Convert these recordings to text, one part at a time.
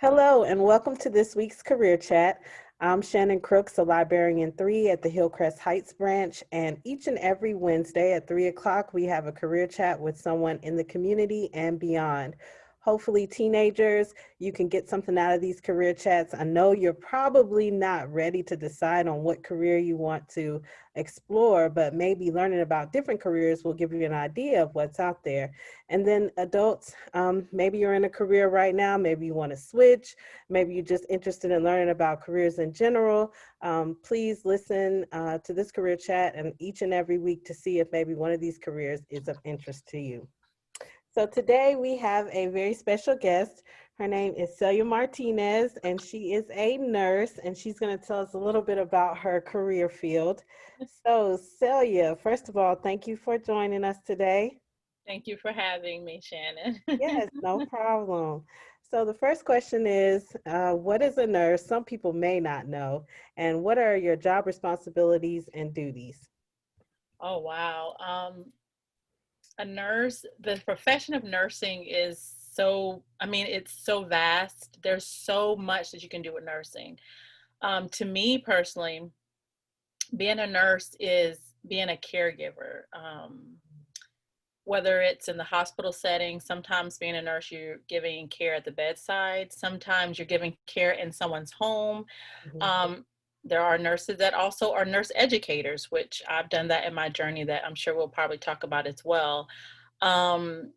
Hello, and welcome to this week's Career Chat. I'm Shannon Crooks, a librarian 3 at the Hillcrest Heights branch, and each and every Wednesday at 3 o'clock, we have a career chat with someone in the community and beyond. Hopefully, teenagers, you can get something out of these career chats. I know you're probably not ready to decide on what career you want to explore, but maybe learning about different careers will give you an idea of what's out there. And then adults, maybe you're in a career right now, maybe you want to switch, maybe you're just interested in learning about careers in general. Please listen to this career chat and each and every week to see if maybe one of these careers is of interest to you. So today we have a very special guest. Her name is Celia Martinez, and she is a nurse, and she's going to tell us a little bit about her career field. So Celia, first of all, thank you for joining us today. Thank you for having me, Shannon. Yes, no problem. So the first question is, what is a nurse? Some people may not know. And what are your job responsibilities and duties? Oh, wow. A nurse, the profession of nursing is it's so vast. There's so much that you can do with nursing. To me personally, being a nurse is being a caregiver. Whether it's in the hospital setting, sometimes being a nurse, you're giving care at the bedside. Sometimes you're giving care in someone's home. Mhm. Um, there are nurses that also are nurse educators, which I've done that in my journey that I'm sure we'll probably talk about as well. Um,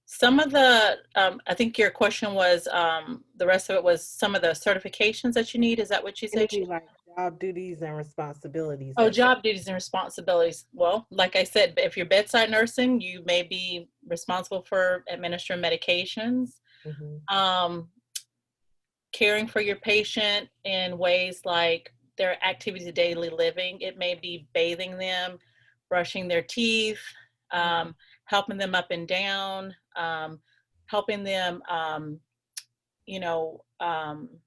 some of I think your question was, the rest of it was some of the certifications that you need. Is that what you said? Any like job duties and responsibilities Oh, that job duties and responsibilities. Well, like I said, if you're bedside nursing, you may be responsible for administering medications, Mhm. um, caring for your patient in ways like their activities of daily living. It may be bathing them, brushing their teeth, um, helping them up and down, helping them, you know, um,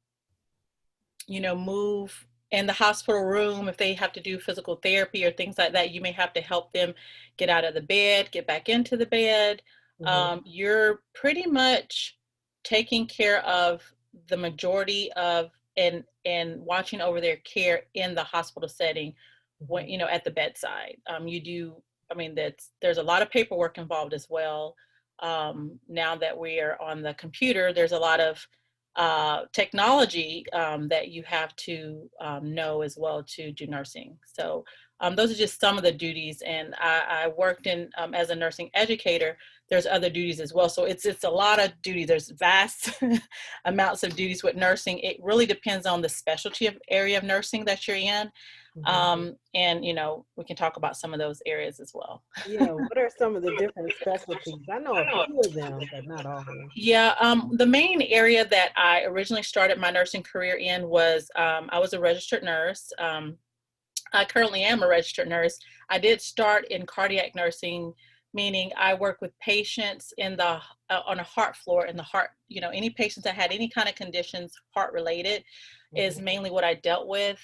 move in the hospital room if they have to do physical therapy or things like that. You may have to help them get out of the bed, get back into the bed. Mhm. You're pretty much taking care of the majority of and watching over their care in the hospital setting when Mhm. at the bedside. You do. I mean, there's a lot of paperwork involved as well. Now that we are on the computer, there's a lot of technology that you have to know as well to do nursing. So those are just some of the duties. And I worked in as a nursing educator. There's other duties as well. So it's a lot of duties. There's vast amounts of duties with nursing. It really depends on the specialty of area of nursing that you're in. Mhm. And we can talk about some of those areas as well. Yeah, what are some of the different specialties? I know a few of them, but not all of them. Yeah, the main area that I originally started my nursing career in was I was a registered nurse. I currently am a registered nurse. I did start in cardiac nursing, meaning I work with patients in the on a heart floor in the heart. Any patients that had any kind of conditions heart related is Mhm. mainly what I dealt with.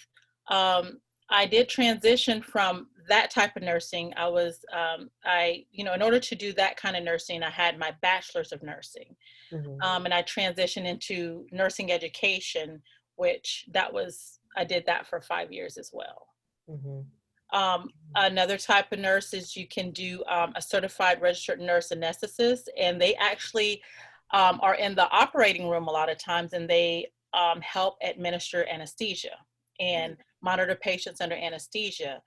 Um, I did transition from that type of nursing. In order to do that kind of nursing, I had my bachelor's of nursing, Mhm. and I transitioned into nursing education, which I did that for 5 years as well. Mhm. Another type of nurse is you can do a certified registered nurse anesthetist, and they actually are in the operating room a lot of times, and they help administer anesthesia and monitor patients under anesthesia.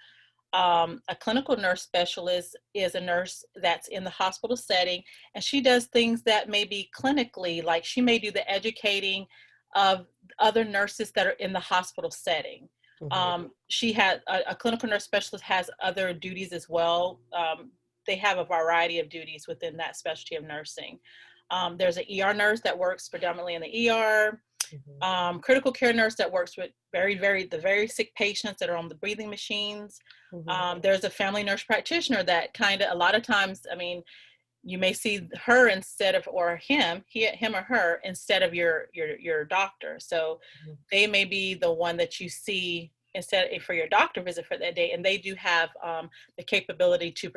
A clinical nurse specialist is a nurse that's in the hospital setting, and she does things that may be clinically, like she may do the educating of other nurses that are in the hospital setting. Mhm. She has a clinical nurse specialist has other duties as well. They have a variety of duties within that specialty of nursing. There's an ER nurse that works predominantly in the ER. Mhm. Critical care nurse that works with very sick patients that are on the breathing machines. Mhm. There's a family nurse practitioner that kind of a lot of times, I mean, you may see her instead of or him or her instead of your doctor. So Mhm. they may be the one that you see instead for your doctor visit for that day, and they do have the capability to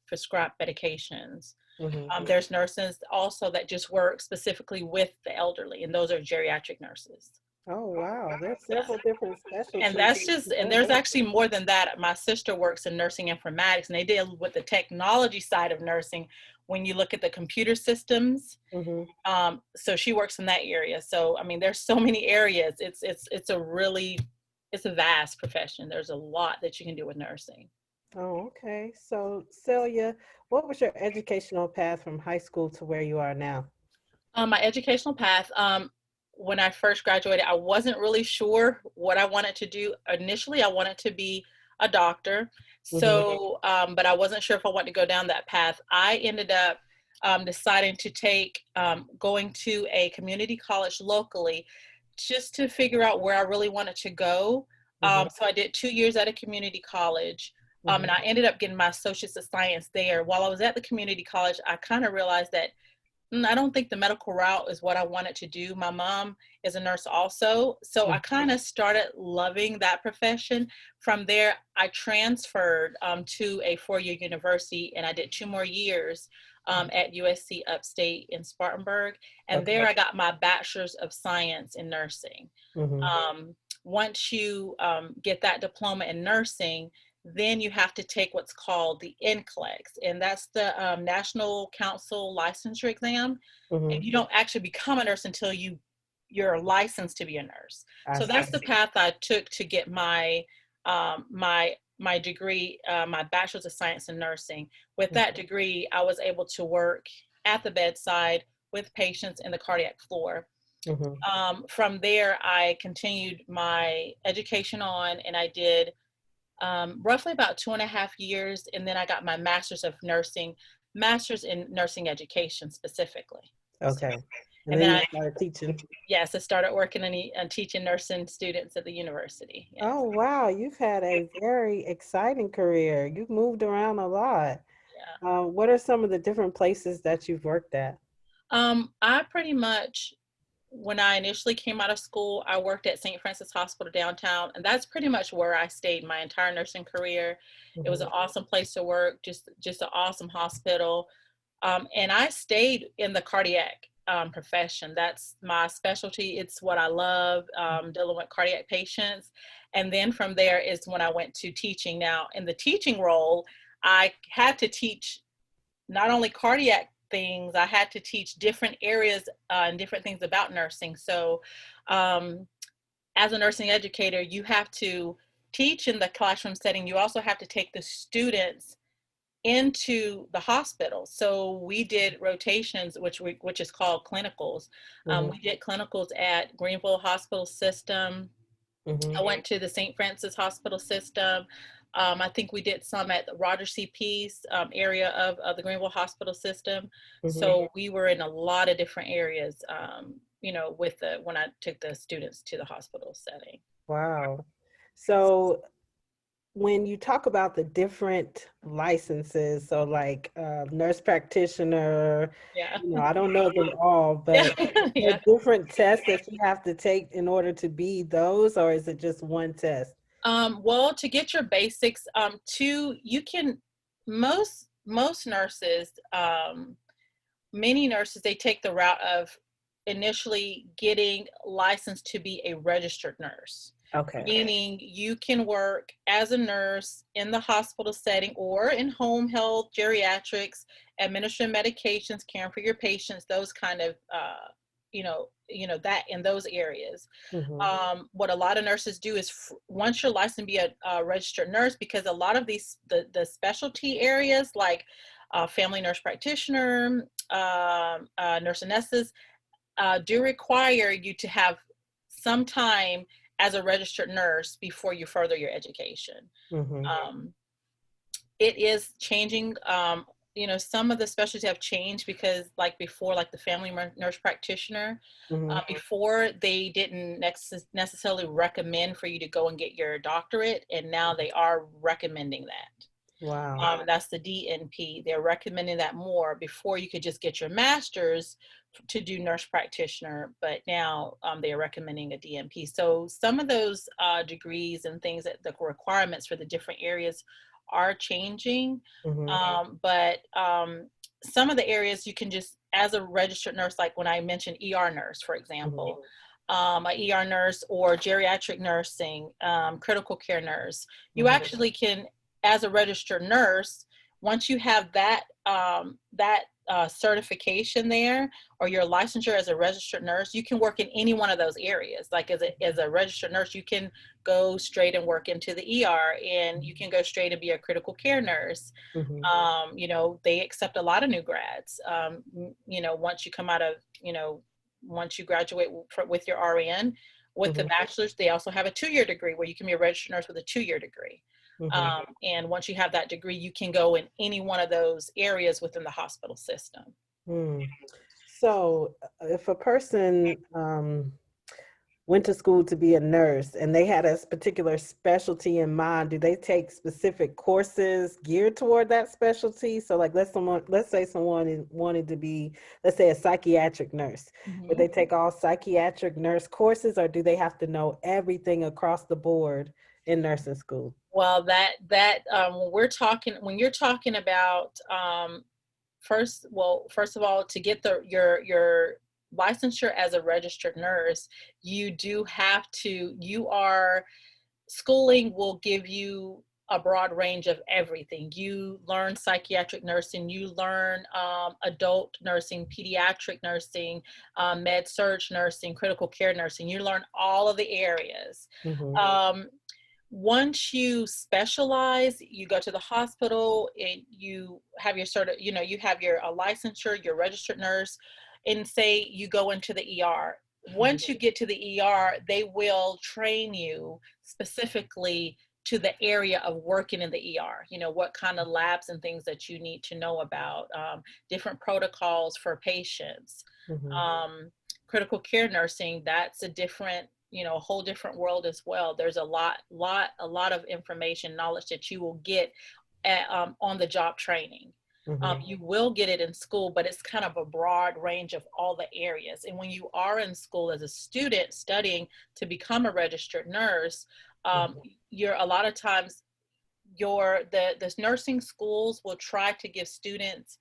prescribe medications. There's nurses also that just work specifically with the elderly, and those are geriatric nurses. Oh, wow. There's Yeah. several different And specialties. that's just, and there's actually more than that. My sister works in nursing informatics, and they deal with the technology side of nursing when you look at the computer systems. So she works in that area. So, I mean, there's so many areas. It's a vast profession. There's a lot that you can do with nursing. Oh, okay. So, Celia, what was your educational path from high school to where you are now? My educational path, when I first graduated, I wasn't really sure what I wanted to do. Initially, I wanted to be a doctor. Mm-hmm. So, but I wasn't sure if I wanted to go down that path. I ended up deciding to take going to a community college locally just to figure out where I really wanted to go. Mm-hmm. So I did 2 years at a community college. Mm-hmm. And I ended up getting my associates of science there. While I was at the community college, I kind of realized that I don't think the medical route is what I wanted to do. My mom is a nurse also. So I kind of started loving that profession. From there, I transferred to a 4-year university, and I did 2 more years at USC Upstate in Spartanburg. And Okay. there I got my bachelor's of science in nursing. Mm-hmm. Once you get that diploma in nursing, then you have to take what's called the NCLEX, and that's the National Council Licensure Exam. And Mm-hmm. you don't actually become a nurse until you're licensed to be a nurse. I So see. that's the path I took to get my degree, my bachelor's of science in nursing. With that degree, I was able to work at the bedside with patients in the cardiac floor. Mm-hmm. From there, I continued my education on, and I did roughly about 2.5 years, and then I got my master's in nursing education specifically. So, Okay. And and then then you I, started teaching. yes, I started working and teaching nursing students at the university. Yes, Oh, wow. You've had a very exciting career. You've moved around a lot. yeah. What are some of the different places that you've worked at? I pretty much, when I initially came out of school, I worked at St. Francis Hospital downtown, and that's pretty much where I stayed my entire nursing career. It was Mm-hmm. an awesome place to work, just an awesome hospital. And I stayed in the cardiac profession. That's my specialty. It's what I love, dealing with cardiac patients. And then from there is when I went to teaching. Now, in the teaching role, I had to teach not only cardiac things, I had to teach different areas and different things about nursing. So, as a nursing educator, you have to teach in the classroom setting. You also have to take the students into the hospital. So we did rotations, which is called clinicals. Mm-hmm. We did clinicals at Greenville Hospital System. Mm-hmm. I went to the St. Francis Hospital System. I think we did some at the Roger C. Peace area of the Greenville Hospital System. Mm-hmm. So we were in a lot of different areas, when I took the students to the hospital setting. Wow. So when you talk about the different licenses, so like nurse practitioner, Yeah. I don't know them all, Yeah. but there Yeah. are different tests that you have to take in order to be those, or is it just one test? Well, to get your basics, you can, most nurses, many nurses, they take the route of initially getting licensed to be a registered nurse, Okay. meaning you can work as a nurse in the hospital setting or in home health, geriatrics, administering medications, caring for your patients, those kind of, that in those areas. Mm-hmm. What a lot of nurses do is once you're licensed to be a registered nurse, because a lot of the specialty areas like family nurse practitioner, nurse anesthetists, do require you to have some time as a registered nurse before you further your education. Mm-hmm. Um, it is changing. Some of the specialties have changed because, like before, like the family nurse practitioner, Mm-hmm. before they didn't necessarily recommend for you to go and get your doctorate, and now they are recommending that. Wow. That's the DNP. They're recommending that more. Before, you could just get your master's to do nurse practitioner, but now they are recommending a DNP. So some of those degrees and things, that the requirements for the different areas are changing. Mm-hmm. But some of the areas you can just, as a registered nurse, like when I mentioned ER nurse, for example, a ER nurse or geriatric nursing, critical care nurse, you actually can, as a registered nurse, once you have that certification there, or your licensure as a registered nurse, you can work in any one of those areas. Like as a registered nurse, you can go straight and work into the ER, and you can go straight and be a critical care nurse. You know, they accept a lot of new grads. You know, once you come out of, you know, once you graduate with your RN, with the bachelor's, they also have a 2-year degree where you can be a registered nurse with a 2-year degree. And once you have that degree, you can go in any one of those areas within the hospital system. So if a person went to school to be a nurse and they had a particular specialty in mind, do they take specific courses geared toward that specialty? So like let's say someone wanted to be, let's say, a psychiatric nurse. Would they take all psychiatric nurse courses, or do they have to know everything across the board in nursing school? Well, when you're talking about, first of all, to get your licensure as a registered nurse, you do have to, schooling will give you a broad range of everything. You learn psychiatric nursing, you learn adult nursing, pediatric nursing, med surg nursing, critical care nursing. You learn all of the areas. Once you specialize, you go to the hospital and you have your you have your licensure, your registered nurse, and say you go into the ER. Once you get to the ER, they will train you specifically to the area of working in the ER. You know, what kind of labs and things that you need to know about, different protocols for patients. Critical care nursing, that's a different, you know, a whole different world as well. There's a lot of information, knowledge that you will get at, on the job training. You will get it in school, but it's kind of a broad range of all the areas. And when you are in school as a student studying to become a registered nurse, you're a lot of times the nursing schools will try to give students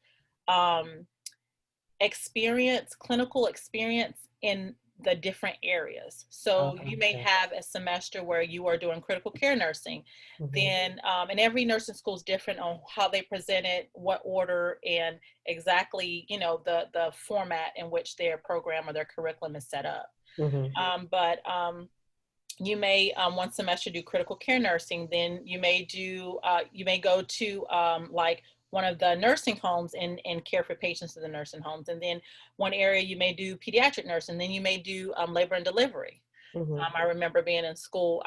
clinical experience in the different areas. So you may have a semester where you are doing critical care nursing, then, and every nursing school is different on how they present it, what order, and exactly, you know, the format in which their program or their curriculum is set up. But you may one semester do critical care nursing, then you may go to like one of the nursing homes and care for patients in the nursing homes. And then one area you may do pediatric nursing, then you may do labor and delivery. I remember being in school,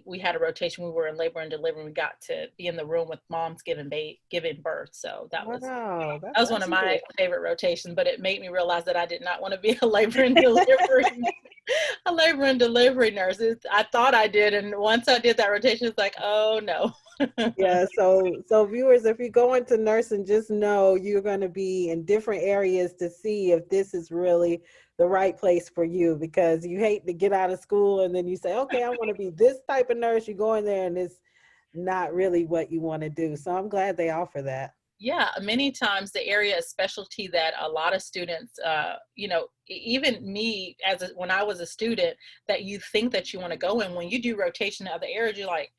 we had a rotation. We were in labor and delivery. We got to be in the room with moms giving birth. So that was one of my favorite rotations, but it made me realize that I did not want to be a labor and delivery nurse. I thought I did. And once I did that rotation, it's like, oh no. Yeah, so viewers, if you go into nursing, just know you're going to be in different areas to see if this is really the right place for you, because you hate to get out of school and then you say, okay, I want to be this type of nurse. You go in there and it's not really what you want to do. So I'm glad they offer that. Yeah, many times the area of specialty that a lot of students, you know, even me when I was a student, that you think that you want to go in, when you do rotation in other areas, you're like,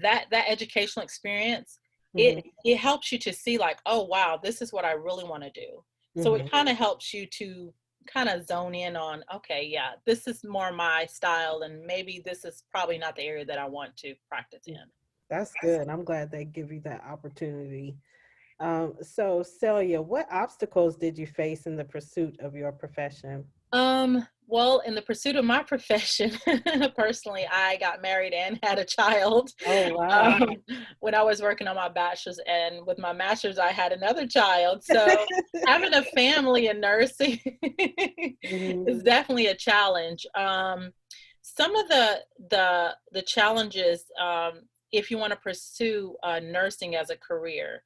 that educational experience, it helps you to see like, oh, wow, this is what I really want to do. So it kind of helps you to kind of zone in on, okay, yeah, this is more my style, and maybe this is probably not the area that I want to practice in. That's good. I'm glad they give you that opportunity. So Celia, what obstacles did you face in the pursuit of your profession? Well, in the pursuit of my profession, personally, I got married and had a child. Oh, wow. When I was working on my bachelor's, and with my master's, I had another child. So having a family in nursing is definitely a challenge. Some of the challenges, if you want to pursue nursing as a career,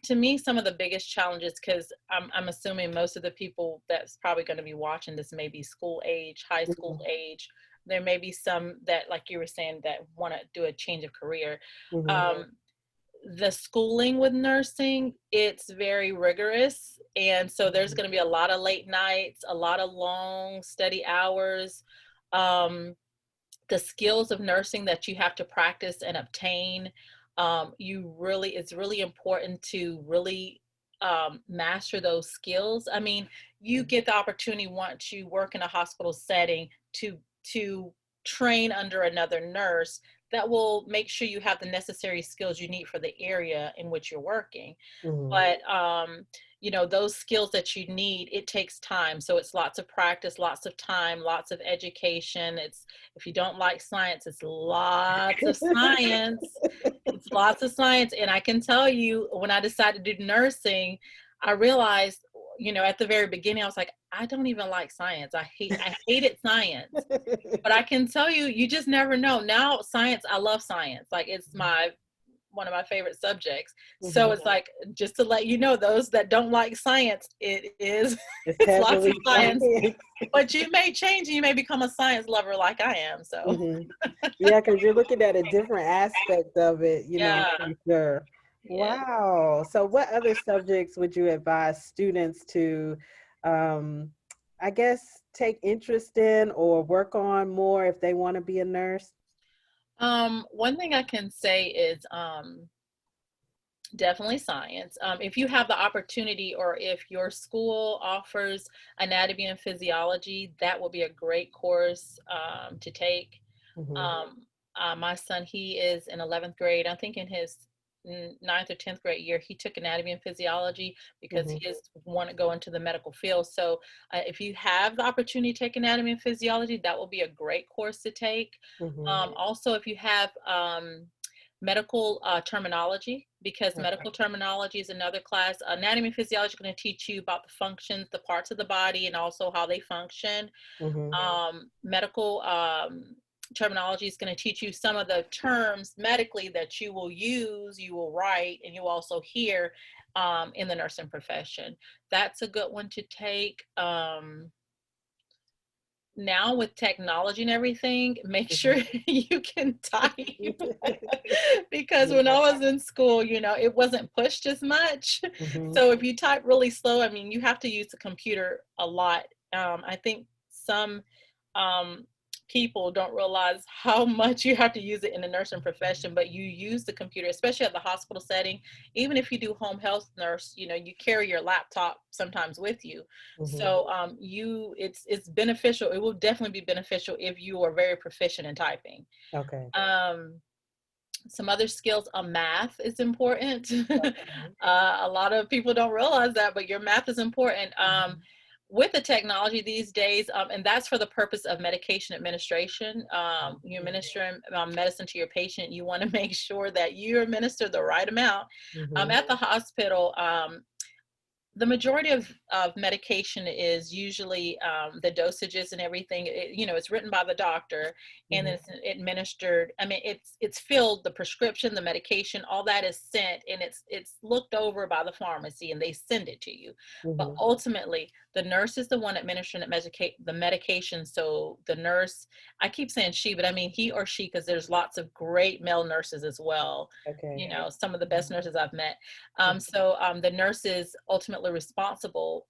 to me, some of the biggest challenges, because I'm assuming most of the people that's probably going to be watching this may be school age, high school age. There may be some that, like you were saying, that want to do a change of career. the schooling with nursing, it's very rigorous. And so there's going to be a lot of late nights, a lot of long study hours. Um, the skills of nursing that you have to practice and obtain, it's really important to really master those skills. I mean, you get the opportunity once you work in a hospital setting to train under another nurse that will make sure you have the necessary skills you need for the area in which you're working. Mhm. But those skills that you need, it takes time. So it's lots of practice, lots of time, lots of education. It's, if you don't like science, it's lots of science. It's lots of science. And I can tell you, when I decided to do nursing, I realized, at the very beginning, I was like, I don't even like science. I hated science. But I can tell you, you just never know. Now, science, I love science. Like, it's one of my favorite subjects. So Mhm. it's like, just to let you know, those that don't like science, it is, It's it's lots of heavily science, science. but you may change and you may become a science lover like I am. So Hmm. Yeah, because you're looking at a different aspect of it, yeah, for sure. yeah. Wow. So what other subjects would you advise students to, um, I guess, take interest in or work on more if they want to be a nurse? One thing I can say is, definitely science. If you have the opportunity, or if your school offers anatomy and physiology, that will be a great course to take. Hmm. Um, my son, he is in 11th grade. I think in his ninth or 10th grade year, he took anatomy and physiology because Hmm. he is want to go into the medical field. So if you have the opportunity to take anatomy and physiology, that will be a great course to take. Hmm. Also, if you have medical terminology, because Okay. medical terminology is another class. Anatomy and physiology is going to teach you about the functions, the parts of the body, and also how they function. Hmm. Medical terminology is going to teach you some of the terms medically that you will use, you will write, and you will also hear in the nursing profession. That's a good one to take. Now with technology and everything, make sure Hmm. you can type. Because when I was in school, it wasn't pushed as much. Hmm. So if you type really slow, I mean, you have to use the computer a lot. I think some um, people don't realize how much you have to use it in the nursing profession, but you use the computer, especially at the hospital setting. Even if you do home health nurse, you carry your laptop sometimes with you. Hmm. So it's beneficial. It will definitely be beneficial if you are very proficient in typing. Okay. Um, some other skills, math is important. Okay. A lot of people don't realize that, but your math is important. Mhm. With the technology these days, and that's for the purpose of medication administration. You're administering medicine to your patient. You want to make sure that you administer the right amount. Mhm. At the hospital, the majority of medication is usually the dosages and everything. It's written by the doctor, and then Mhm. it's administered. I mean, it's filled, the prescription, the medication, all that is sent, and it's looked over by the pharmacy, and they send it to you. But Mhm. ultimately, the nurse is the one administering the medication. So the nurse, I keep saying she, but I mean he or she, because there's lots of great male nurses as well. Okay. Some of the best nurses I've met. Mhm. The nurse is ultimately responsible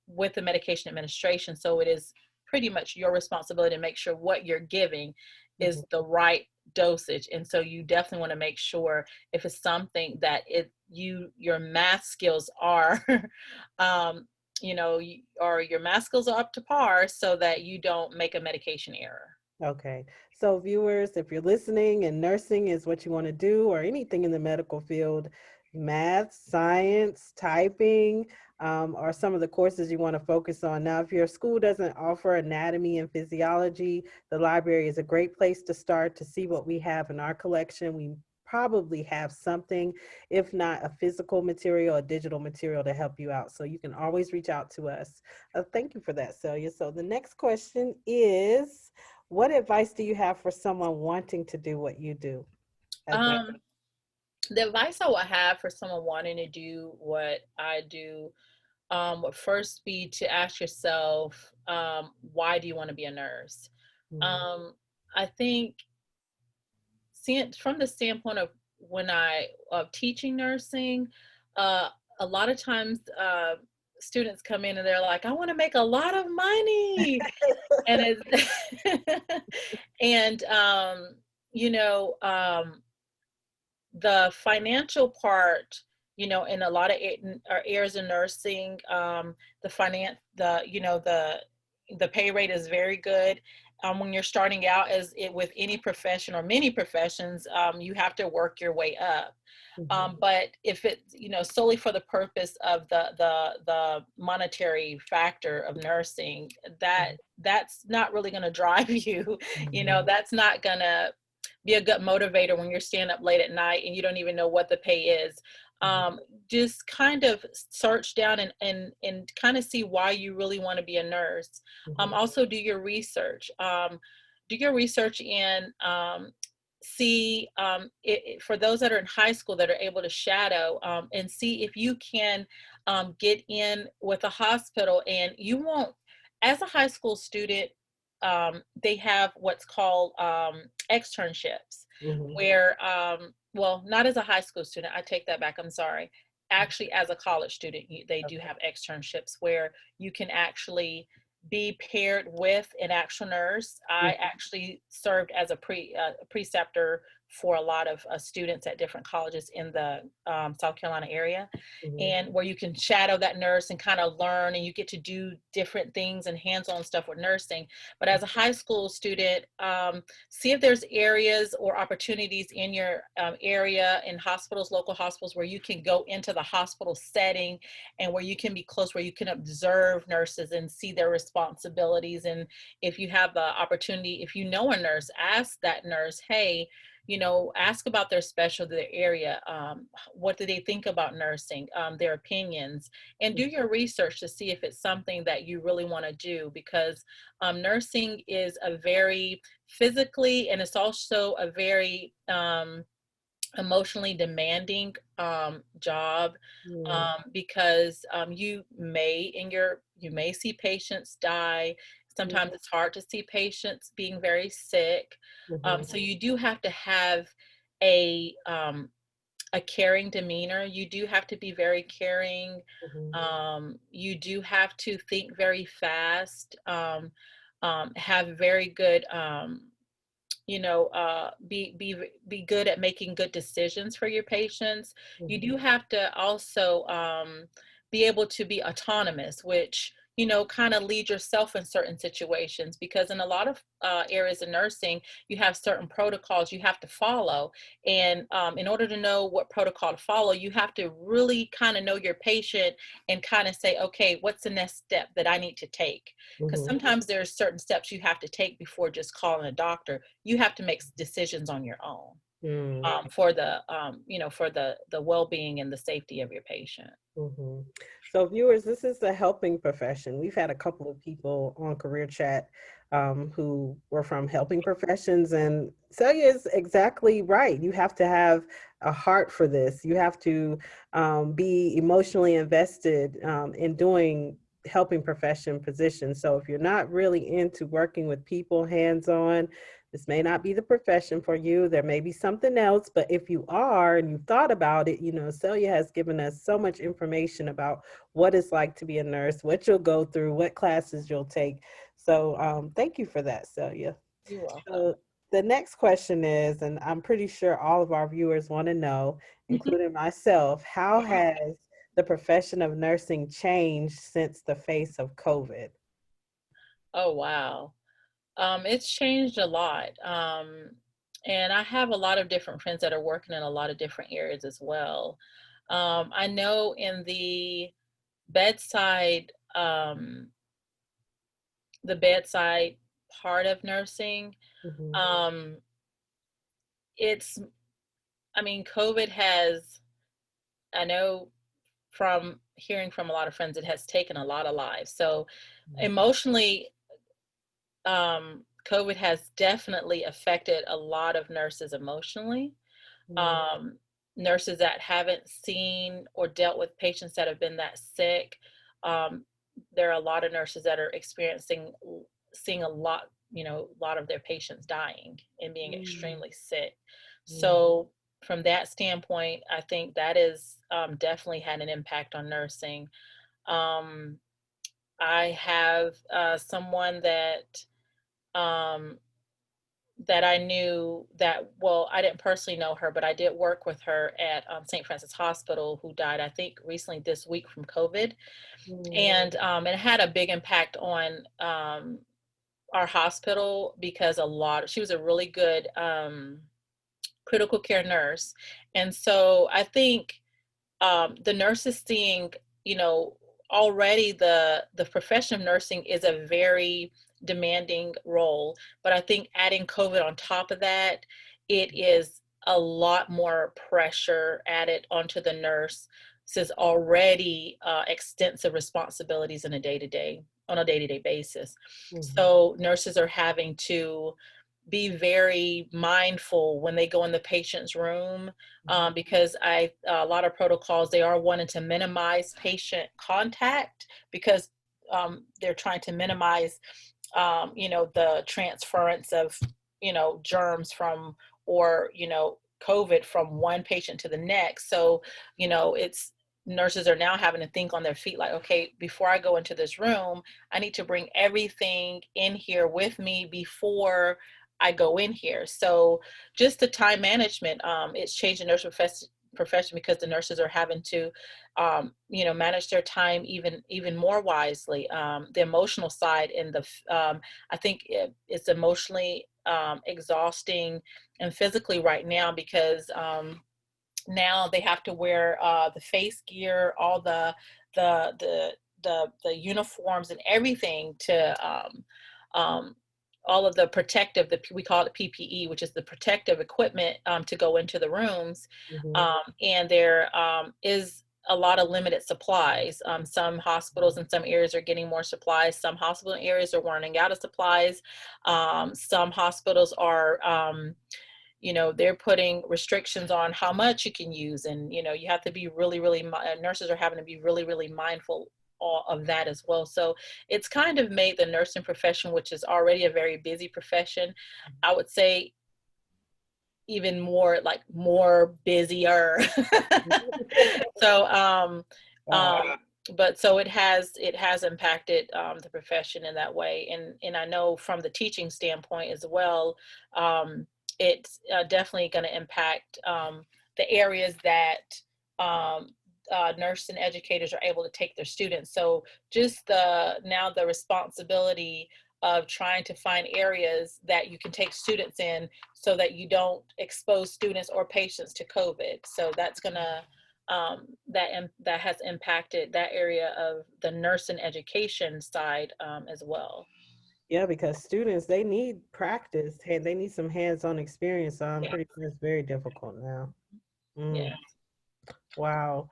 with the medication administration. So it is pretty much your responsibility to make sure what you're giving Mhm. is the right dosage. And so you definitely want to make sure, if it's something that your math skills are, um, or your math skills are up to par, so that you don't make a medication error. Okay. So, viewers, if you're listening and nursing is what you want to do, or anything in the medical field, math, science, typing, are some of the courses you want to focus on. Now, if your school doesn't offer anatomy and physiology, the library is a great place to start to see what we have in our collection. We probably have something, if not a physical material, a digital material to help you out. So you can always reach out to us. Thank you for that, Celia. So the next question is, what advice do you have for someone wanting to do what you do as a Um, the advice I would have for someone wanting to do what I do would first be to ask yourself, why do you want to be a nurse? Mhm. Um, I think, seeing from the standpoint of when I teaching nursing, uh, a lot of times students come in and they're like, I want to make a lot of money. And it's and you know, the financial part, you know, in a lot of areas of nursing, the pay rate is very good. When you're starting out with any profession or many professions, you have to work your way up. But if it's, you know, solely for the purpose of the monetary factor of nursing, that's not really going to drive you. You know, that's not going to be a good motivator when you're staying up late at night and you don't even know what the pay is. Just kind of search down and kind of see why you really want to be a nurse. Also do your research. Do your research in see for those that are in high school that are able to shadow, and see if you can get in with a hospital. And you won't, as a high school student, they have what's called externships, where well, not as a high school student, I take that back, I'm sorry. Actually, as a college student, they do have externships where you can actually be paired with an actual nurse. I actually served as a preceptor for a lot of students at different colleges in the South Carolina area, and where you can shadow that nurse and kind of learn, and you get to do different things and hands-on stuff with nursing. But as a high school student, see if there's areas or opportunities in your area, in hospitals, local hospitals, where you can go into the hospital setting and where you can be close, where you can observe nurses and see their responsibilities. And if you have the opportunity, if you know a nurse, ask that nurse, hey, you know, ask about their specialty, their area. What do they think about nursing, their opinions, and do your research to see if it's something that you really want to do, because nursing is a very physically, and it's also a very emotionally demanding job, because you may see patients die. Sometimes it's hard to see patients being very sick. So you do have to have a caring demeanor. You do have to be very caring. You do have to think very fast, have very good you know, be good at making good decisions for your patients. You do have to also be able to be autonomous, which, you know, kind of lead yourself in certain situations, because in a lot of areas of nursing, you have certain protocols you have to follow. And in order to know what protocol to follow, you have to really kind of know your patient and kind of say, okay, what's the next step that I need to take? Because sometimes there's certain steps you have to take before just calling a doctor. You have to make decisions on your own, for the you know, for the well-being and the safety of your patient. So viewers, this is the helping profession. We've had a couple of people on Career Chat who were from helping professions, and Celia is exactly right. You have to have a heart for this. You have to be emotionally invested in doing helping profession positions. So if you're not really into working with people hands-on, this may not be the profession for you. There may be something else, but if you are and you've thought about it, you know, Celia has given us so much information about what it's like to be a nurse, what you'll go through, what classes you'll take. So thank you for that, Celia. You're welcome. So the next question is, and I'm pretty sure all of our viewers want to know, including myself, how has the profession of nursing changed since the face of COVID? Oh, wow. It's changed a lot. And I have a lot of different friends that are working in a lot of different areas as well. I know in bedside, um, the bedside part of nursing, um, it's, I mean, COVID has, I know from hearing from a lot of friends, it has taken a lot of lives. So emotionally, COVID has definitely affected a lot of nurses emotionally. Um, Nurses that haven't seen or dealt with patients that have been that sick. Um, there are a lot of nurses that are seeing a lot, you know, a lot of their patients dying and being extremely sick. So from that standpoint, I think that is definitely had an impact on nursing. Um, I have someone um, that I knew that, well, I didn't personally know her, but I did work with her at St. Francis Hospital, who died, I think, recently this week from COVID. Mm, And it had a big impact on our hospital because she was a really good critical care nurse. And so I think the nurses seeing, you know, already the profession of nursing is a very demanding role, but I think adding COVID on top of that, it is a lot more pressure added onto the nurse since already extensive responsibilities in a day-to-day on a day-to-day basis. mhm, So nurses are having to be very mindful when they go in the patient's room, mhm, because a lot of protocols, they are wanting to minimize patient contact because they're trying to minimize the transference of germs from, or COVID from one patient to the next. So it's nurses are now having to think on their feet, like, okay, before I go into this room, I need to bring everything in here with me before I go in here. So just the time management, it's changed the profession because the nurses are having to manage their time even more wisely. The emotional side and I think it's emotionally exhausting and physically right now because now they have to wear the face gear, all the the uniforms and everything to um, all of the protective, we call it PPE, which is the protective equipment to go into the rooms. mhm, And there is a lot of limited supplies. Some hospitals in some areas are getting more supplies. Some hospital areas are running out of supplies. Some hospitals are they're putting restrictions on how much you can use, and you have to be really nurses are having to be really mindful of that as well. So it's kind of made the nursing profession, which is already a very busy profession, I would say, even more busier. So wow. um but so it has impacted the profession in that way, and I know from the teaching standpoint as well, um it's definitely going to impact the areas that um nurses and educators are able to take their students. So just the responsibility of trying to find areas that you can take students in so that you don't expose students or patients to COVID. So that's gonna that has impacted that area of the nursing education side as well. Yeah, because students, they need practice. Hey, they need some hands-on experience. So I'm pretty sure it's very difficult now. Mm. Yeah. Wow.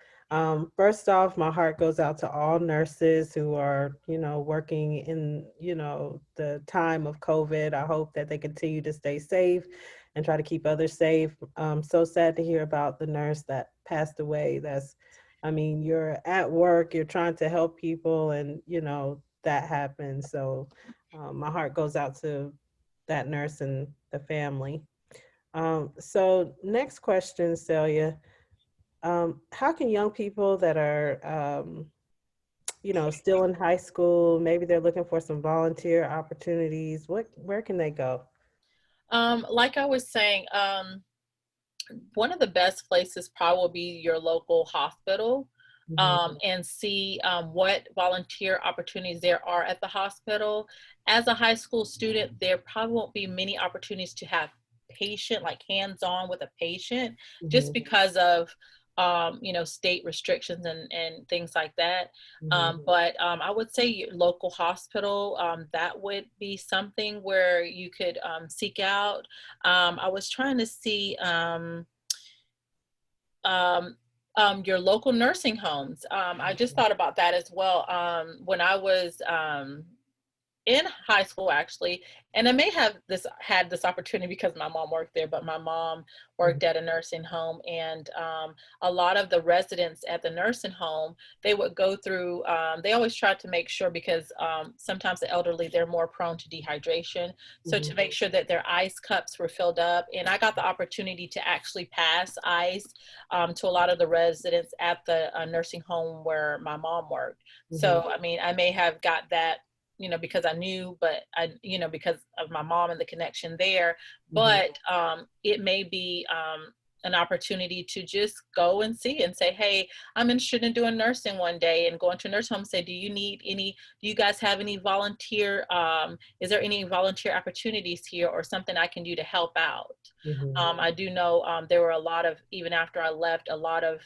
First off, my heart goes out to all nurses who are, working in, the time of COVID. I hope that they continue to stay safe and try to keep others safe. So sad to hear about the nurse that passed away. I mean, you're at work, you're trying to help people, and, that happens. So my heart goes out to that nurse and the family. So next question, Celia. How can young people that are, still in high school, maybe they're looking for some volunteer opportunities, where can they go? Like I was saying, one of the best places probably will be your local hospital, Mhm, and see what volunteer opportunities there are at the hospital. As a high school student, there probably won't be many opportunities to have patient, like hands-on with a patient, just mhm, because of state restrictions and things like that. mhm. But I would say your local hospital, that would be something where you could seek out. I was trying to see um, your local nursing homes. I just thought about that as well. When I was in high school actually, and I may have had this opportunity because my mom worked there, but my mom worked at a nursing home, and a lot of the residents at the nursing home, they would go through, they always tried to make sure, because sometimes the elderly, they're more prone to dehydration. So to make sure that their ice cups were filled up, and I got the opportunity to actually pass ice to a lot of the residents at the nursing home where my mom worked. So, I mean, I may have got that, you know, because I knew, but I, you know, because of my mom and the connection there, but it may be an opportunity to just go and see and say, hey, I'm interested in doing nursing one day, and go into a nursing home and say, do you guys have any volunteer, is there any volunteer opportunities here, or something I can do to help out? I do know there were a lot of, even after I left, a lot of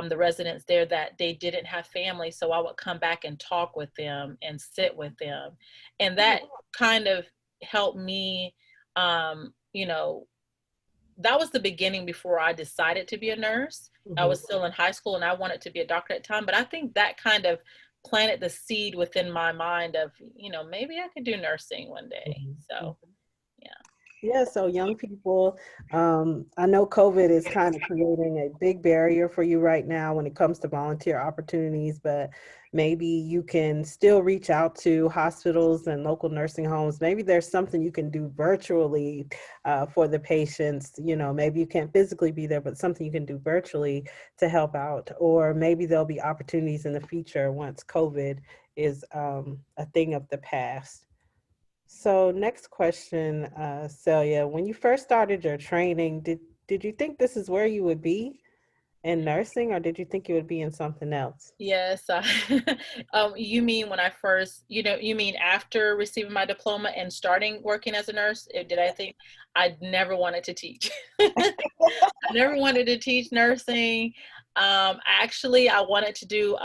the residents there that they didn't have family. So I would come back and talk with them and sit with them. And that kind of helped me, you know, that was the beginning before I decided to be a nurse. I was still in high school and I wanted to be a doctor at the time, but I think that kind of planted the seed within my mind of, you know, maybe I could do nursing one day. So, yeah. Yeah, so young people, I know COVID is kind of creating a big barrier for you right now when it comes to volunteer opportunities, but maybe you can still reach out to hospitals and local nursing homes. Maybe there's something you can do virtually for the patients. You know, maybe you can't physically be there, but something you can do virtually to help out. Or maybe there'll be opportunities in the future once COVID is a thing of the past. So next question, Celia, when you first started your training, did you think this is where you would be in nursing, or did you think you would be in something else? Yes. You mean when I first, you know, you mean after receiving my diploma and starting working as a nurse? Did I think I never wanted to teach? I never wanted to teach nursing. Actually, I wanted to do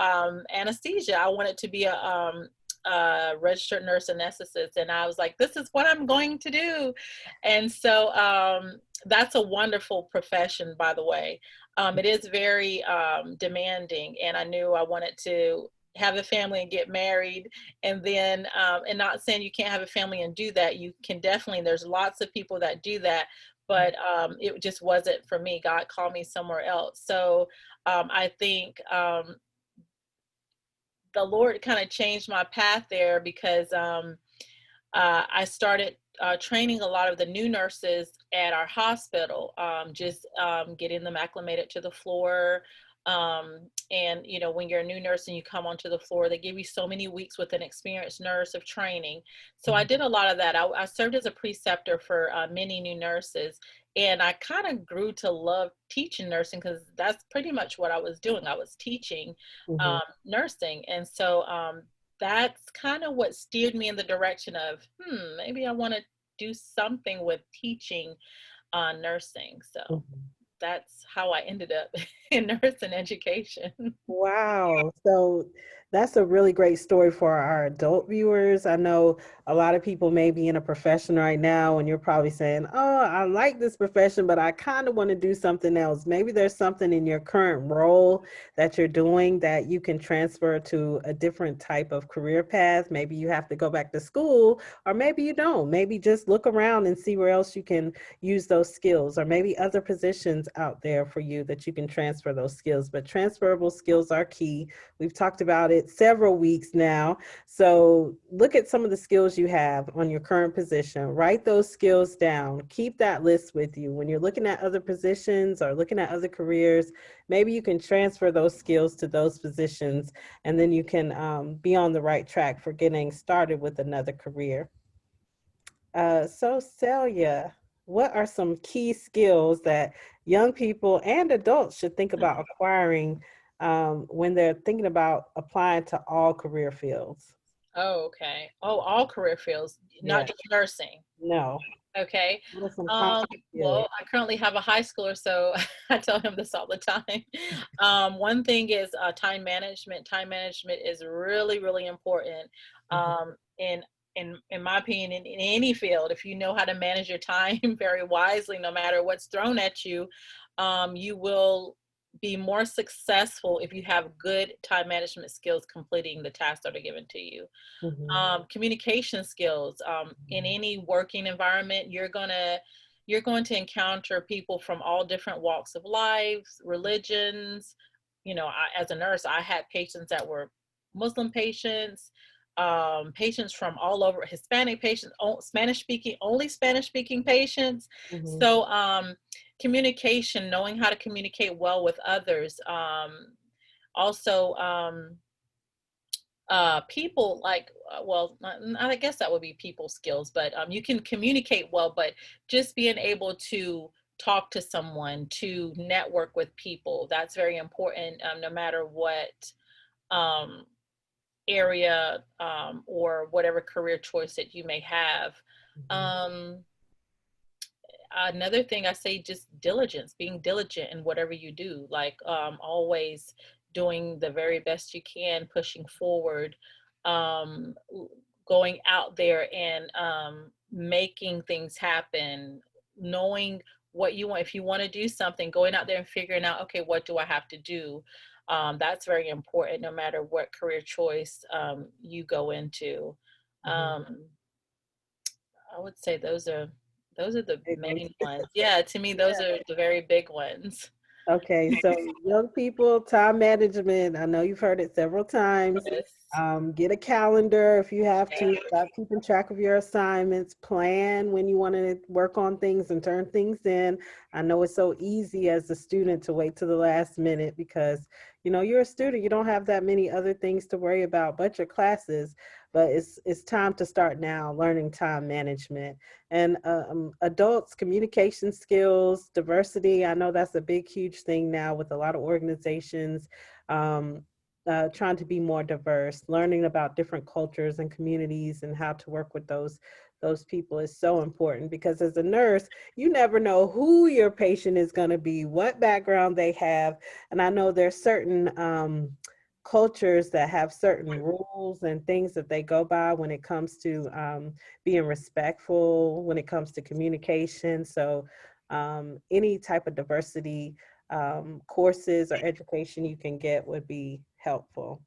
anesthesia. I wanted to be a registered nurse anesthetist, and I was like, "This is what I'm going to do." And so that's a wonderful profession, by the way. It is very demanding, and I knew I wanted to have a family and get married, and then and not saying you can't have a family and do that. You can definitely. There's lots of people that do that, but it just wasn't for me. God called me somewhere else. So I think the Lord kind of changed my path there, because I started training a lot of the new nurses at our hospital, just getting them acclimated to the floor. And, you know, when you're a new nurse and you come onto the floor, they give you so many weeks with an experienced nurse of training. So I did a lot of that. I served as a preceptor for many new nurses. And I kind of grew to love teaching nursing, because that's pretty much what I was doing. I was teaching nursing. And so that's kind of what steered me in the direction of, maybe I want to do something with teaching nursing. So that's how I ended up in nursing education. Wow. So that's a really great story for our adult viewers. I know a lot of people may be in a profession right now and you're probably saying, oh, I like this profession, but I kind of want to do something else. Maybe there's something in your current role that you're doing that you can transfer to a different type of career path. Maybe you have to go back to school, or maybe you don't. Maybe just look around and see where else you can use those skills, or maybe other positions out there for you that you can transfer those skills. But transferable skills are key. We've talked about it several weeks now. So look at some of the skills you have on your current position. Write those skills down. Keep that list with you. When you're looking at other positions or looking at other careers, maybe you can transfer those skills to those positions, and then you can be on the right track for getting started with another career. So Celia, what are some key skills that young people and adults should think about acquiring when they're thinking about applying to all career fields? Oh, okay. Oh, all career fields, not Yeah, just nursing. no. Okay. What are some common skills? Well, I currently have a high schooler, so I tell him this all the time. One thing is time management. Time management is really, really important. Mhm. In in my opinion, in any field, if you know how to manage your time very wisely, no matter what's thrown at you, you will. be more successful if you have good time management skills completing the tasks that are given to you. Mhm. Communication skills, in any working environment, you're going to encounter people from all different walks of life, religions. As a nurse, I had patients that were Muslim patients, patients from all over, Hispanic patients, Spanish speaking patients. Mhm. So communication, knowing how to communicate well with others. Also, people like, well, I guess that would be people skills, but you can communicate well, but just being able to talk to someone, to network with people, that's very important, no matter what um, area, or whatever career choice that you may have. Mhm. um, Another thing I say, just diligence, being diligent in whatever you do, like, always doing the very best you can, pushing forward, um, going out there and making things happen, knowing what you want. If you want to do something, going out there and figuring out, okay, what do I have to do? That's very important, no matter what career choice you go into. Mhm. Um, I would say those are the Big ones. main ones. Yeah, to me, those are the very big ones. Okay, so young people, time management. I know you've heard it several times. Yes. Get a calendar if you have Yeah. to. Start keeping track of your assignments. Plan when you want to work on things and turn things in. I know it's so easy as a student to wait to the last minute because you're a student. You don't have that many other things to worry about but your classes. But it's time to start now learning time management. And adults, communication skills, diversity. I know that's a big, huge thing now with a lot of organizations, trying to be more diverse. Learning about different cultures and communities and how to work with those people is so important because as a nurse, you never know who your patient is going to be, what background they have. And I know there's certain cultures that have certain rules and things that they go by when it comes to being respectful, when it comes to communication. So any type of diversity courses or education you can get would be helpful.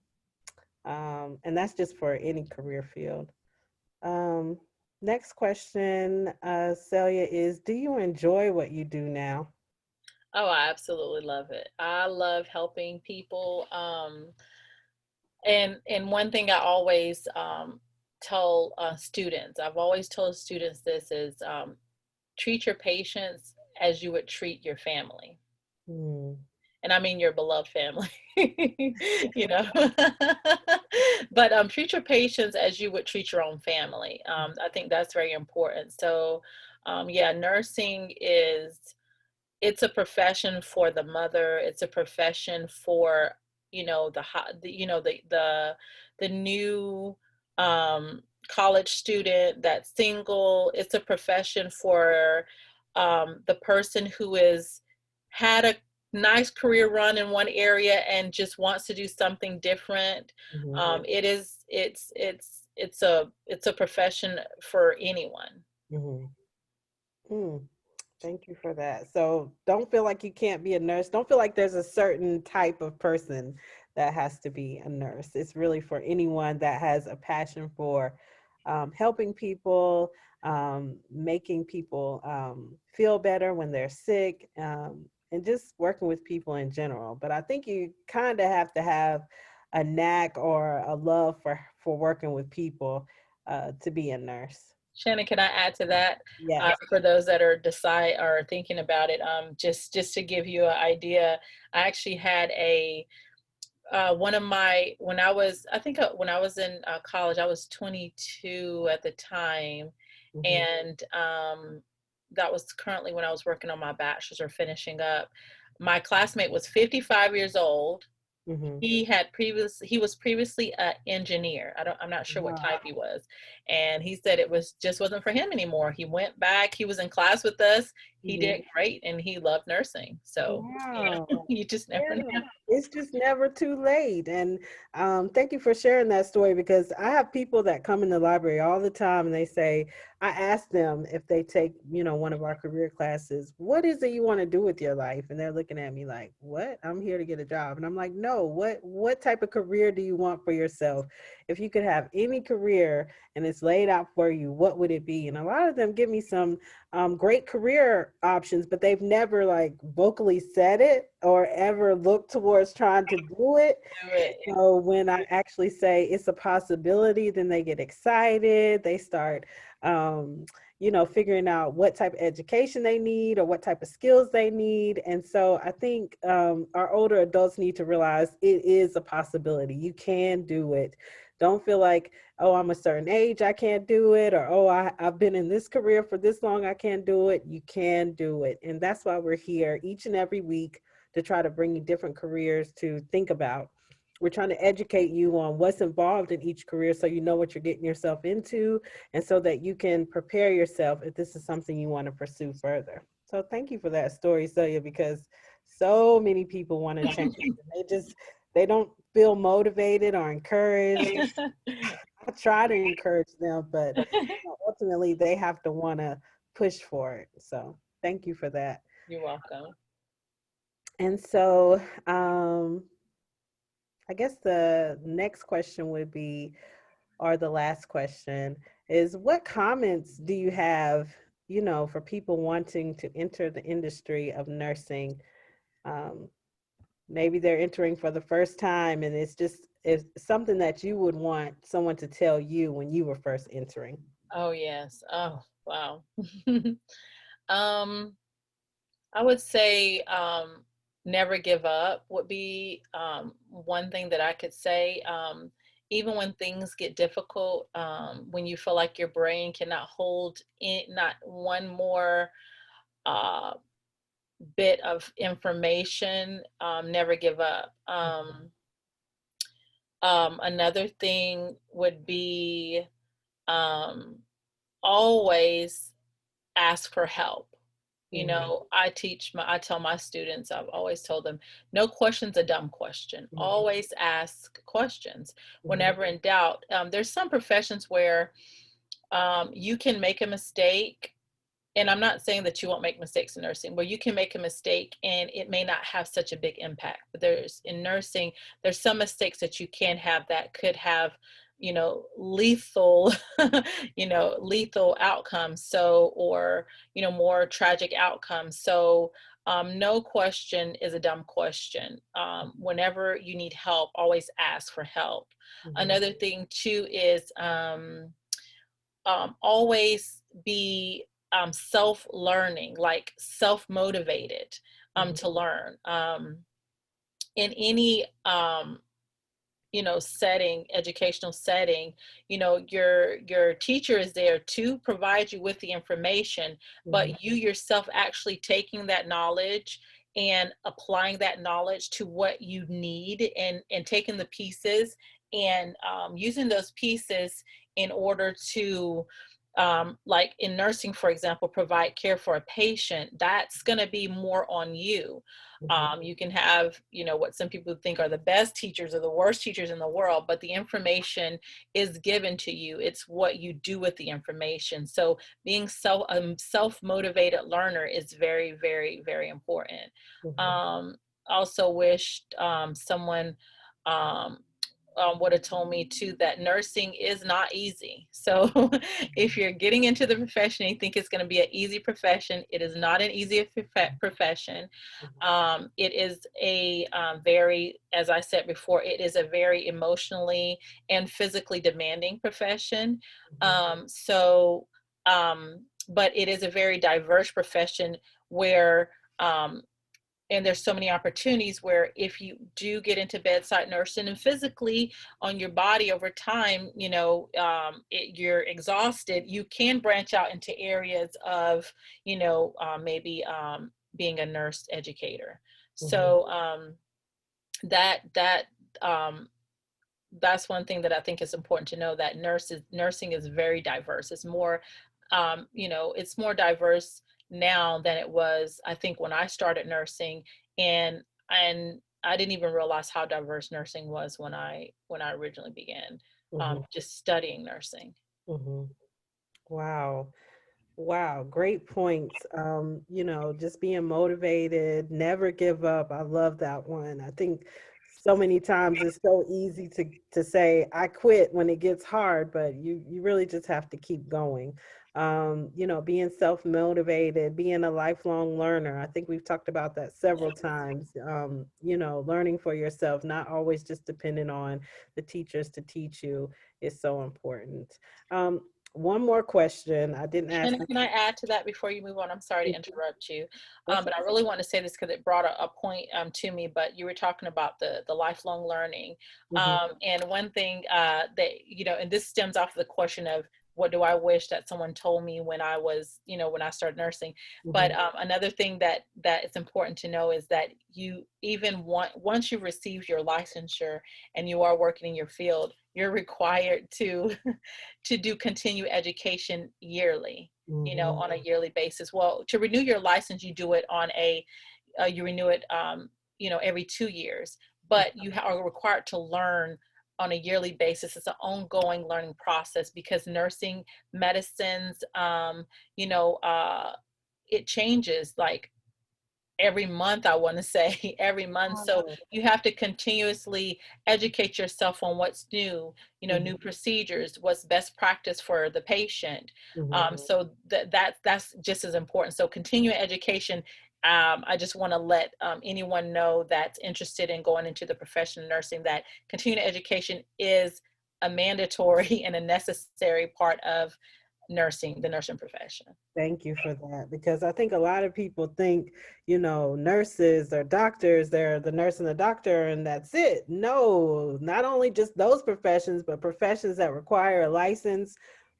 And that's just for any career field. Um, Next question, Celia, is do you enjoy what you do now? Oh, I absolutely love it. I love helping people. And one thing I always tell students, I've always told students this is, treat your patients as you would treat your family. Hmm. And I mean your beloved family, you know. But treat your patients as you would treat your own family. I think that's very important. So, yeah, nursing is, it's a profession for the mother. It's a profession for, the new college student that's single. It's a profession for the person who is had a nice career run in one area and just wants to do something different. Hmm. It's a profession for anyone. Hmm. Hmm. Thank you for that. So don't feel like you can't be a nurse. Don't feel like there's a certain type of person that has to be a nurse. It's really for anyone that has a passion for helping people, making people feel better when they're sick, and just working with people in general. But I think you kind of have to have a knack or a love for working with people to be a nurse. Shannon, can I add to that? Yes. For those that are thinking about it, just to give you an idea, I actually had a one of my when I was I think when I was in college, I was 22 at the time, Hmm. and that was currently when I was working on my bachelor's or finishing up. My classmate was 55 years old. Hmm. He was previously an engineer. I'm not sure what type he was. And he said it was just wasn't for him anymore. He went back, he was in class with us. he Mhm. did great and he loved nursing. So, Wow. you just never Yeah, know. it's just never too late. And thank you for sharing that story because I have people that come in the library all the time and they say, I ask them if they take, one of our career classes, what is it you want to do with your life? And they're looking at me like, what? I'm here to get a job. And I'm like, no, what type of career do you want for yourself? If you could have any career and it's laid out for you, what would it be? And a lot of them give me some great career options, but they've never like vocally said it or ever looked towards trying to do it. Do it. So when I actually say it's a possibility, then they get excited. They start, figuring out what type of education they need or what type of skills they need. And so I think our older adults need to realize it is a possibility. You can do it. Don't feel like, oh, I'm a certain age, I can't do it, or oh, I've been in this career for this long, I can't do it. You can do it. And that's why we're here each and every week to try to bring you different careers to think about. We're trying to educate you on what's involved in each career so you know what you're getting yourself into and so that you can prepare yourself if this is something you want to pursue further. So thank you for that story, Celia, because so many people want to change. They don't feel motivated or encouraged. I try to encourage them, but ultimately they have to want to push for it. So thank you for that. You're welcome. And so I guess the next question would be, or the last question is, what comments do you have, for people wanting to enter the industry of nursing? Um, Maybe they're entering for the first time and it's something that you would want someone to tell you when you were first entering. Oh, yes. Oh, wow. um, I would say never give up would be one thing that I could say. Even when things get difficult, when you feel like your brain cannot hold in not one more uh, bit of information, never give up. Another thing would be um, always ask for help. You Mhm, know, I tell my students, I've always told them, no question's a dumb question. mhm, Always ask questions. mhm, Whenever in doubt, there's some professions where you can make a mistake, and I'm not saying that you won't make mistakes in nursing, where you can make a mistake and it may not have such a big impact. But there's in nursing, there's some mistakes that you can have that could have, lethal, lethal outcomes. So, or, more tragic outcomes. So, no question is a dumb question. Whenever you need help, always ask for help. mhm, Another thing too is always be self-learning, like self-motivated mhm, to learn. In any setting, educational setting, your teacher is there to provide you with the information, mhm, but you yourself actually taking that knowledge and applying that knowledge to what you need, and taking the pieces and using those pieces in order to like in nursing, for example, provide care for a patient. That's going to be more on you. mhm, You can have, what some people think are the best teachers or the worst teachers in the world, but the information is given to you. It's what you do with the information. So being self-motivated learner is very, very, very important. mhm, Um, Also wished someone um, would have told me too that nursing is not easy. So if you're getting into the profession and you think it's going to be an easy profession, it is not an easy profession. It is a very, as I said before, it is a very emotionally and physically demanding profession. mhm, So, but it is a very diverse profession where, and there's so many opportunities where if you do get into bedside nursing and physically on your body over time, you're exhausted, you can branch out into areas of, maybe being a nurse educator. mhm, So that um, that's one thing that I think is important to know, that nursing is very diverse. It's more, it's more diverse now than it was, I think, when I started nursing. And I didn't even realize how diverse nursing was when I originally began Hmm. just studying nursing. Hmm. Wow. Wow, great points. Just being motivated, never give up. I love that one. I think so many times it's so easy to say I quit when it gets hard, but you really just have to keep going. Being self-motivated, being a lifelong learner. I think we've talked about that several times. Learning for yourself, not always just depending on the teachers to teach you is so important. Um, one more question. I didn't ask And this. can I add to that before you move on? I'm sorry to interrupt you, That's but I really want to say this because it brought a point to me. But you were talking about the lifelong learning, mhm, and one thing that and this stems off of the question of what do I wish that someone told me when I was, when I started nursing. But mhm, another thing that it's important to know is that you even once you've received your licensure and you are working in your field, you're required to to do continued education yearly, mhm, on a yearly basis. Well, to renew your license, you do it on you renew it, every 2 years, but you are required to learn on a yearly basis. It's an ongoing learning process because nursing, medicines, you know, uh, it changes like every month, I want to say every month. So wow, you have to continuously educate yourself on what's new, mhm, new procedures, what's best practice for the patient. mhm. So that's just as important. So continuing education. I just want to let anyone know that's interested in going into the profession of nursing that continuing education is a mandatory and a necessary part of nursing, the nursing profession. Thank you for that, because I think a lot of people think, nurses or doctors, they're the nurse and the doctor, and that's it. No, not only just those professions, but professions that require a license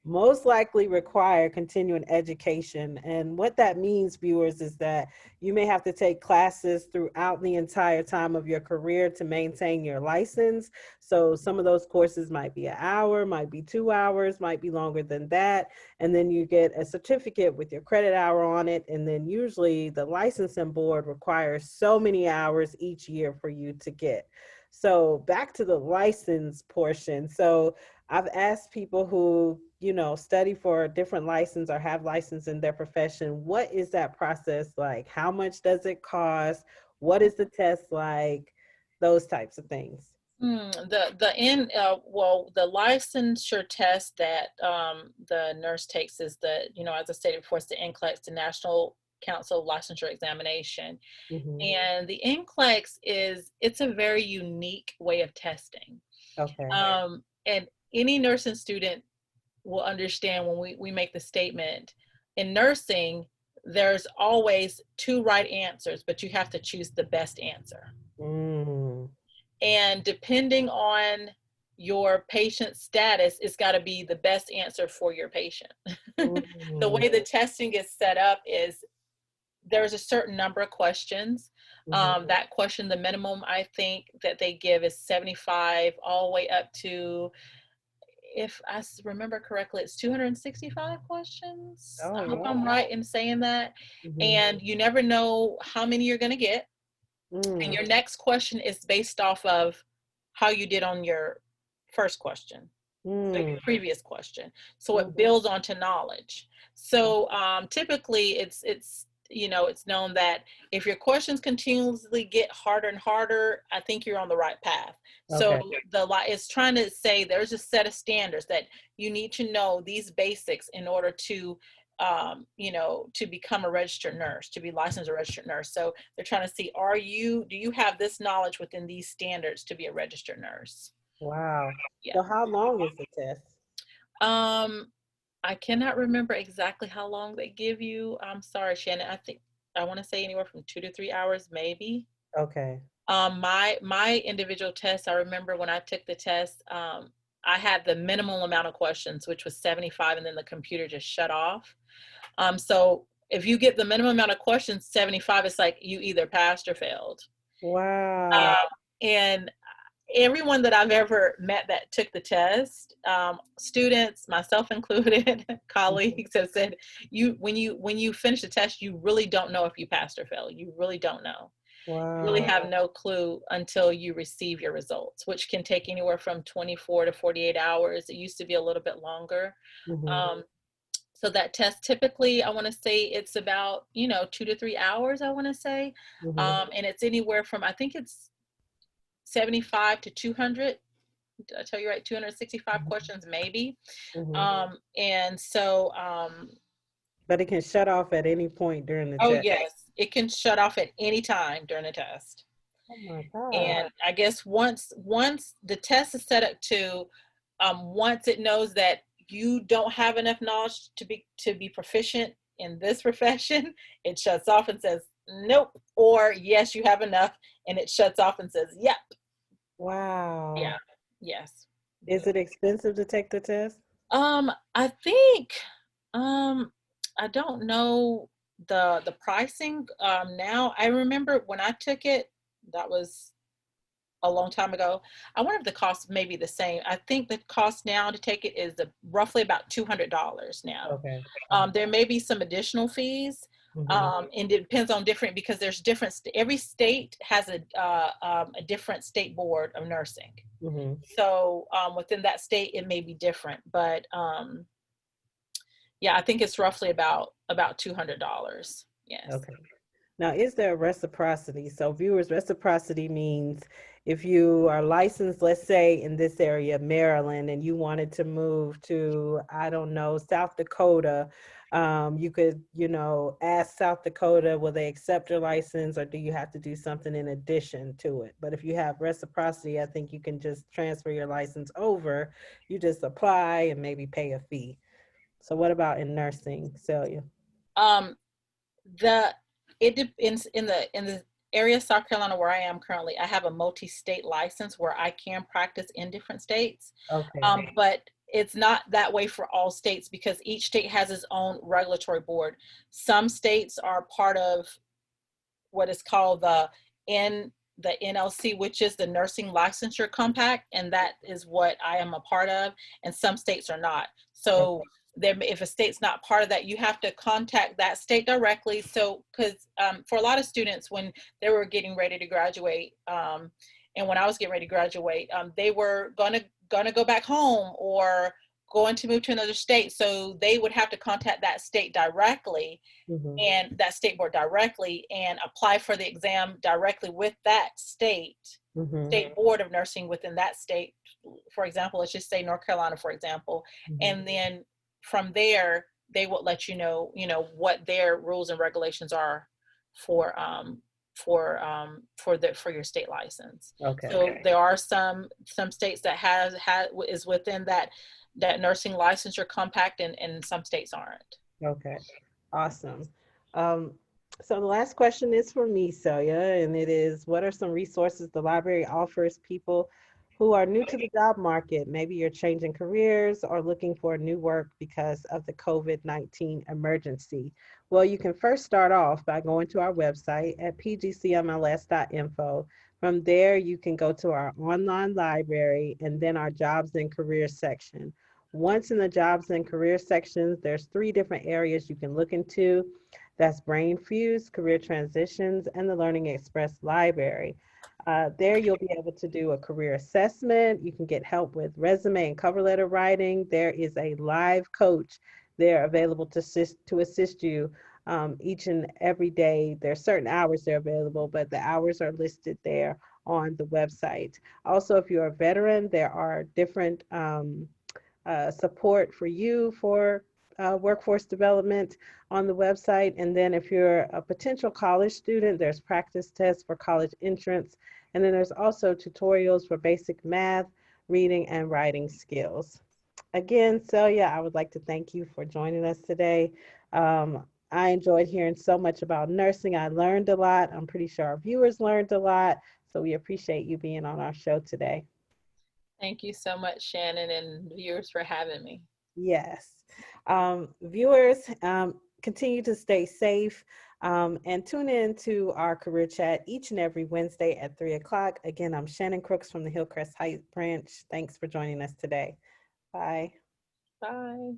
most likely require continuing education. And what that means, viewers, is that you may have to take classes throughout the entire time of your career to maintain your license. So some of those courses might be an hour, might be 2 hours, might be longer than that, and then you get a certificate with your credit hour on it. And then usually the licensing board requires so many hours each year for you to get. So back to the license portion. So I've asked people who, study for a different license or have license in their profession, what is that process like? How much does it cost? What is the test like? Those types of things. The licensure test that the nurse takes is as I stated before, it's the NCLEX, the National Council Licensure Examination. Hmm. And the NCLEX it's a very unique way of testing. Okay. And any nursing student will understand when we make the statement in nursing, there's always two right answers, but you have to choose the best answer. Mm, And depending on your patient status, it's got to be the best answer for your patient. The mm, way the testing is set up is there's a certain number of questions. mhm. That question, the minimum I think that they give is 75, all the way up to, if I remember correctly, it's 265 questions. Oh, I hope wow. I'm right in saying that. Mhm. And you never know how many you're going to get. And Mm, your next question is based off of how you did on your first question, so your mm, previous question. So mm, it builds onto knowledge. So typically it's known that if your questions continuously get harder and harder, I think you're on the right path. So okay. it's trying to say there's a set of standards that you need to know these basics in order to to become a registered nurse, to be licensed or registered nurse. So they're trying to see, do you have this knowledge within these standards to be a registered nurse? Wow. Yeah. So how long is the test? Um, I cannot remember exactly how long they give you. I'm sorry, Shannon. I think I want to say anywhere from 2 to 3 hours, maybe. Okay. My individual test, I remember when I took the test, I had the minimal amount of questions, which was 75, and then the computer just shut off. So if you get the minimum amount of questions, 75, it's like you either passed or failed. Wow. Um, and everyone that I've ever met that took the test, students, myself included, Mhm. colleagues have said, when you finish the test, you really don't know if you passed or failed. You really don't know. You really Wow. have no clue until you receive your results, which can take anywhere from 24 to 48 hours. It used to be a little bit longer. Hmm. Um, so that test typically, I want to say it's about, 2 to 3 hours, I want to say. Hmm. And it's anywhere from, I think it's 75 to 200. Did I tell you right? 265 questions, maybe. Hmm. And so, But it can shut off at any point during the oh, test. yes, it can shut off at any time during the test. Oh my God. And I guess once the test is set up to, once it knows that you don't have enough knowledge to be proficient in this profession, it shuts off and says nope, or yes, you have enough, and it shuts off and says yep. Yeah. Wow. Yes. Is it expensive to take the test? I think, um, I don't know the pricing now. I remember when I took it, that was a long time ago. I wonder if the cost may be the same. I think the cost now to take it is roughly about $200 now. Okay. There may be some additional fees, Hmm. and it depends on different, because there's different. Every state has a different state board of nursing. Hmm. So within that state, it may be different, but yeah, I think it's roughly about $200. Yes. Okay. Now, is there a reciprocity? So, viewers, reciprocity means if you are licensed, let's say in this area, Maryland, and you wanted to move to, I don't know, South Dakota, you could, ask South Dakota, will they accept your license or do you have to do something in addition to it? But if you have reciprocity, I think you can just transfer your license over. You just apply and maybe pay a fee. So, what about in nursing, Celia? Um, the it depends in the area of South Carolina where I am currently. I have a multi-state license where I can practice in different states, Okay. but it's not that way for all states because each state has its own regulatory board. Some states are part of what is called the NLC, which is the Nursing Licensure Compact, and that is what I am a part of. And some states are not. So there, if a state's not part of that, you have to contact that state directly. So, because for a lot of students, when they were getting ready to graduate, and when I was getting ready to graduate, they were gonna go back home or going to move to another state. So they would have to contact that state directly Hmm. and that state board directly and apply for the exam directly with that Hmm. state board of nursing within that state. For example, let's just say North Carolina, for example, Hmm. and then from there they will let what their rules and regulations are for for your state license. Okay. So there are some states that is within that nursing licensure compact, and some states aren't. Okay. Awesome. Um, so the last question is for me, Celia, and it is, what are some resources the library offers people who are new to the job market? Maybe you're changing careers or looking for new work because of the COVID-19 emergency. Well, you can first start off by going to our website at pgcmls.info. From there, you can go to our online library and then our jobs and careers section. Once in the jobs and career sections, there's three different areas you can look into. That's Brain Fuse, Career Transitions, and the Learning Express Library. There you'll be able to do a career assessment. You can get help with resume and cover letter writing. There is a live coach there available to assist you each and every day. There are certain hours they're available, but the hours are listed there on the website. Also, if you're a veteran, there are different support for you for workforce development on the website. And then if you're a potential college student, there's practice tests for college entrance. And then there's also tutorials for basic math, reading, and writing skills. Again, Celia, I would like to thank you for joining us today. I enjoyed hearing so much about nursing. I learned a lot. I'm pretty sure our viewers learned a lot. So we appreciate you being on our show today. Thank you so much, Shannon, and viewers, for having me. Yes. Viewers, continue to stay safe. And tune in to our career chat each and every Wednesday at 3 o'clock. Again, I'm Shannon Crooks from the Hillcrest Heights branch. Thanks for joining us today. Bye. Bye.